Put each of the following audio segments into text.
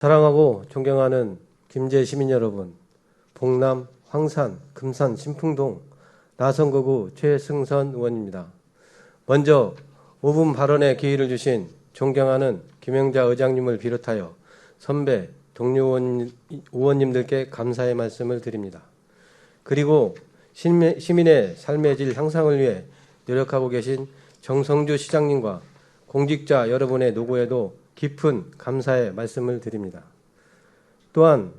사랑하고 존경하는 김제 시민 여러분, 봉남, 황산, 금산, 신풍동, 나선거구 최승선 의원입니다. 먼저 5분 발언의 기회를 주신 존경하는 김영자 의장님을 비롯하여 선배, 동료 의원님들께 감사의 말씀을 드립니다. 그리고 시민의 삶의 질 향상을 위해 노력하고 계신 정성주 시장님과 공직자 여러분의 노고에도 깊은 감사의 말씀을 드립니다. 또한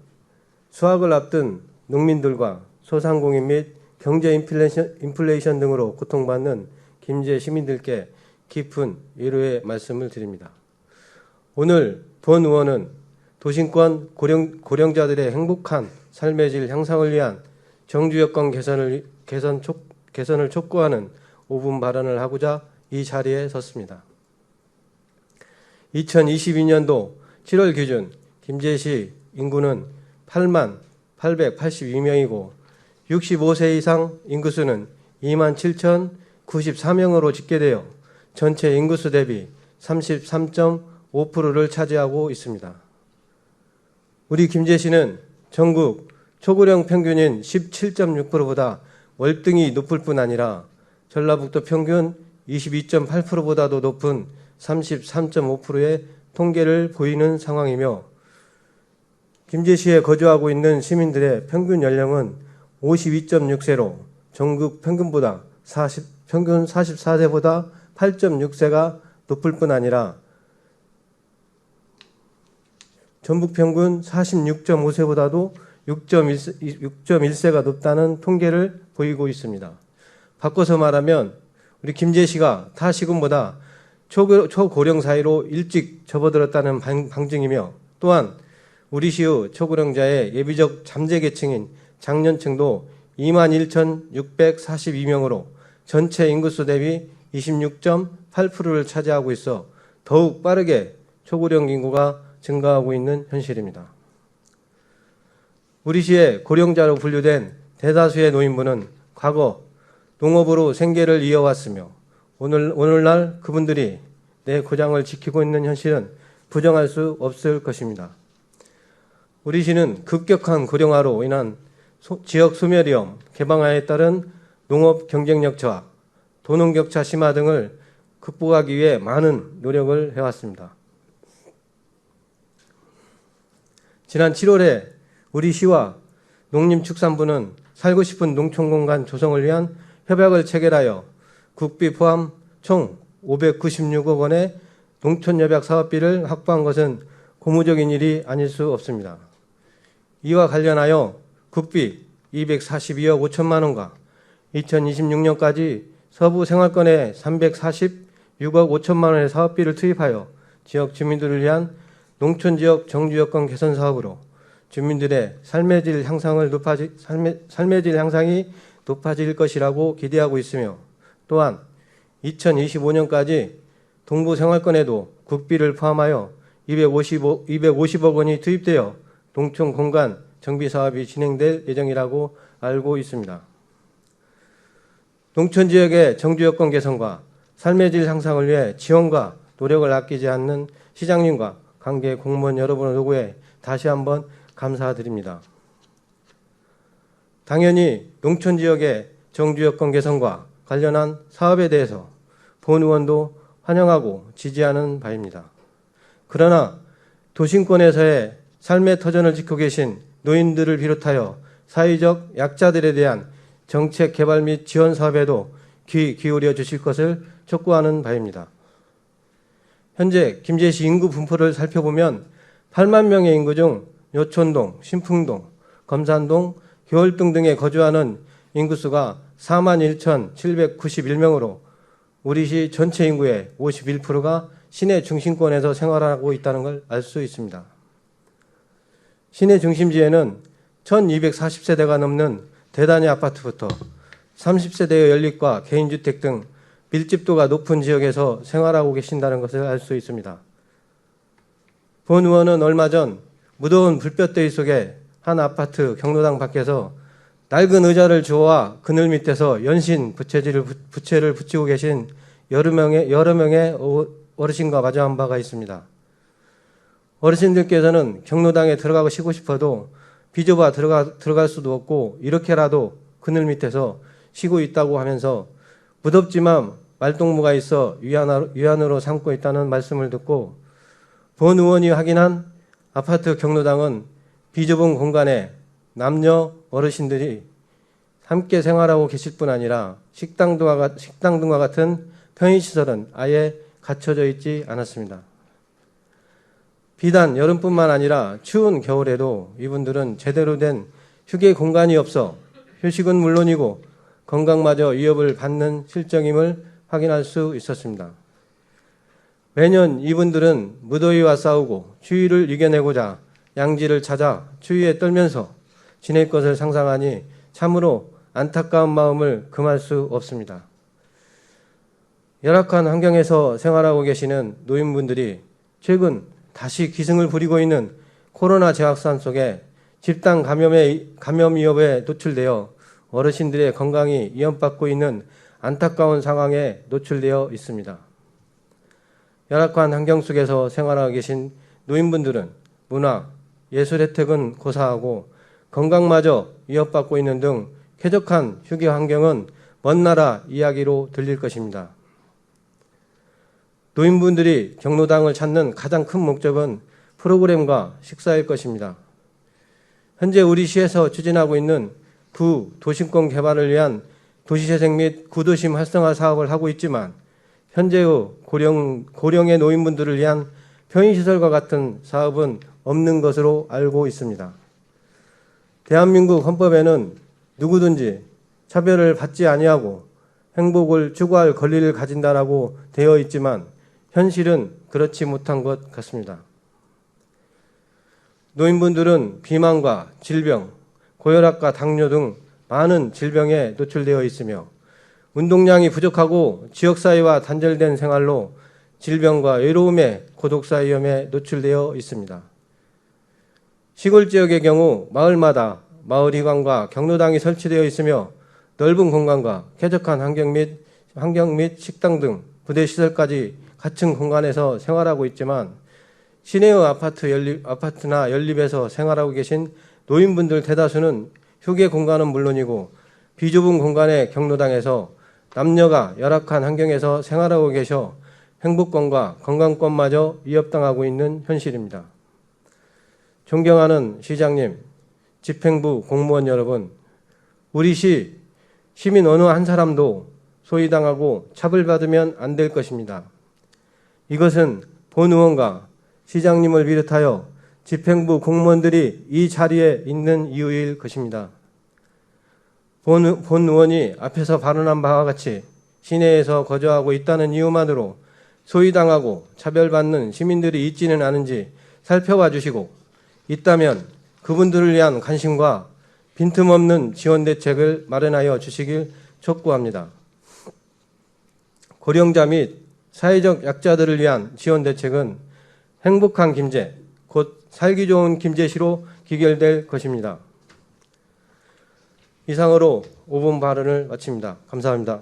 수확을 앞둔 농민들과 소상공인 및 경제 인플레이션 등으로 고통받는 김제 시민들께 깊은 위로의 말씀을 드립니다. 오늘 본 의원은 도심권 고령자들의 행복한 삶의 질 향상을 위한 정주 여건 개선을 촉구하는 5분 발언을 하고자 이 자리에 섰습니다. 2022년도 7월 기준 김제시 인구는 8만 882명이고 65세 이상 인구수는 2만 7,094명으로 집계되어 전체 인구수 대비 33.5%를 차지하고 있습니다. 우리 김제시는 전국 초고령 평균인 17.6%보다 월등히 높을 뿐 아니라 전라북도 평균 22.8%보다도 높은 33.5%의 통계를 보이는 상황이며 김제시에 거주하고 있는 시민들의 평균 연령은 52.6세로 전국 평균보다 평균 44세보다 8.6세가 높을 뿐 아니라 전국 평균 46.5세보다도 6.1세가 높다는 통계를 보이고 있습니다. 바꿔서 말하면 우리 김제시가 타 시군보다 초고령 사회로 일찍 접어들었다는 방증이며 또한 우리 시의 초고령자의 예비적 잠재 계층인 장년층도 21,642명으로 전체 인구수 대비 26.8%를 차지하고 있어 더욱 빠르게 초고령 인구가 증가하고 있는 현실입니다. 우리 시의 고령자로 분류된 대다수의 노인분은 과거 농업으로 생계를 이어왔으며 오늘날 그분들이 내 고장을 지키고 있는 현실은 부정할 수 없을 것입니다. 우리 시는 급격한 고령화로 인한 지역 소멸위험, 개방화에 따른 농업 경쟁력 저하, 도농격차 심화 등을 극복하기 위해 많은 노력을 해왔습니다. 지난 7월에 우리 시와 농림축산부는 살고 싶은 농촌공간 조성을 위한 협약을 체결하여 국비 포함 총 596억 원의 농촌협약 사업비를 확보한 것은 고무적인 일이 아닐 수 없습니다. 이와 관련하여 국비 242억 5천만 원과 2026년까지 서부 생활권에 346억 5천만 원의 사업비를 투입하여 지역 주민들을 위한 농촌지역 정주여건 개선 사업으로 주민들의 삶의 질 향상이 높아질 것이라고 기대하고 있으며 또한 2025년까지 동부 생활권에도 국비를 포함하여 250억 원이 투입되어 농촌 공간 정비 사업이 진행될 예정이라고 알고 있습니다. 농촌 지역의 정주 여건 개선과 삶의 질 향상을 위해 지원과 노력을 아끼지 않는 시장님과 관계 공무원 여러분의 노고에 다시 한번 감사드립니다. 당연히 농촌 지역의 정주 여건 개선과 관련한 사업에 대해서 본 의원도 환영하고 지지하는 바입니다. 그러나 도심권에서의 삶의 터전을 짓고 계신 노인들을 비롯하여 사회적 약자들에 대한 정책 개발 및 지원 사업에도 귀 기울여 주실 것을 촉구하는 바입니다. 현재 김제시 인구 분포를 살펴보면 8만 명의 인구 중 요촌동, 신풍동, 검산동, 교월동 등에 거주하는 인구수가 41,791명으로 우리 시 전체 인구의 51%가 시내 중심권에서 생활하고 있다는 걸 알 수 있습니다. 시내 중심지에는 1,240세대가 넘는 대단위 아파트부터 30세대의 연립과 개인주택 등 밀집도가 높은 지역에서 생활하고 계신다는 것을 알 수 있습니다. 본 의원은 얼마 전 무더운 불볕더위 속에 한 아파트 경로당 밖에서 낡은 의자를 주워와 그늘 밑에서 연신 부채를 붙이고 계신 여러 명의 어르신과 마주한 바가 있습니다. 어르신들께서는 경로당에 들어가고 쉬고 싶어도 비좁아 들어갈 수도 없고 이렇게라도 그늘 밑에서 쉬고 있다고 하면서 무덥지만 말동무가 있어 위안으로 삼고 있다는 말씀을 듣고 본 의원이 확인한 아파트 경로당은 비좁은 공간에 남녀 어르신들이 함께 생활하고 계실 뿐 아니라 식당 등과 같은 편의시설은 아예 갖춰져 있지 않았습니다. 비단 여름뿐만 아니라 추운 겨울에도 이분들은 제대로 된 휴게 공간이 없어 휴식은 물론이고 건강마저 위협을 받는 실정임을 확인할 수 있었습니다. 매년 이분들은 무더위와 싸우고 추위를 이겨내고자 양지를 찾아 추위에 떨면서 지낼 것을 상상하니 참으로 안타까운 마음을 금할 수 없습니다. 열악한 환경에서 생활하고 계시는 노인분들이 최근 다시 기승을 부리고 있는 코로나 재확산 속에 집단 감염 위협에 노출되어 어르신들의 건강이 위협받고 있는 안타까운 상황에 노출되어 있습니다. 열악한 환경 속에서 생활하고 계신 노인분들은 문화, 예술 혜택은 고사하고 건강마저 위협받고 있는 등 쾌적한 휴게 환경은 먼 나라 이야기로 들릴 것입니다. 노인분들이 경로당을 찾는 가장 큰 목적은 프로그램과 식사일 것입니다. 현재 우리 시에서 추진하고 있는 구도심권 개발을 위한 도시재생 및 구도심 활성화 사업을 하고 있지만 현재의 고령의 노인분들을 위한 편의시설과 같은 사업은 없는 것으로 알고 있습니다. 대한민국 헌법에는 누구든지 차별을 받지 아니하고 행복을 추구할 권리를 가진다라고 되어 있지만 현실은 그렇지 못한 것 같습니다. 노인분들은 비만과 질병, 고혈압과 당뇨 등 많은 질병에 노출되어 있으며 운동량이 부족하고 지역사회와 단절된 생활로 질병과 외로움에 고독사 위험에 노출되어 있습니다. 시골 지역의 경우 마을마다 마을회관과 경로당이 설치되어 있으며 넓은 공간과 쾌적한 환경 및 식당 등 부대시설까지 갖춘 공간에서 생활하고 있지만 시내의 아파트나 연립에서 생활하고 계신 노인분들 대다수는 휴게 공간은 물론이고 비좁은 공간의 경로당에서 남녀가 열악한 환경에서 생활하고 계셔 행복권과 건강권마저 위협당하고 있는 현실입니다. 존경하는 시장님, 집행부 공무원 여러분, 우리 시 시민 어느 한 사람도 소외당하고 차별받으면 안 될 것입니다. 이것은 본 의원과 시장님을 비롯하여 집행부 공무원들이 이 자리에 있는 이유일 것입니다. 본 의원이 앞에서 발언한 바와 같이 시내에서 거주하고 있다는 이유만으로 소외당하고 차별받는 시민들이 있지는 않은지 살펴봐 주시고 있다면 그분들을 위한 관심과 빈틈없는 지원 대책을 마련하여 주시길 촉구합니다. 고령자 및 사회적 약자들을 위한 지원 대책은 행복한 김제, 곧 살기 좋은 김제시로 기결될 것입니다. 이상으로 5분 발언을 마칩니다. 감사합니다.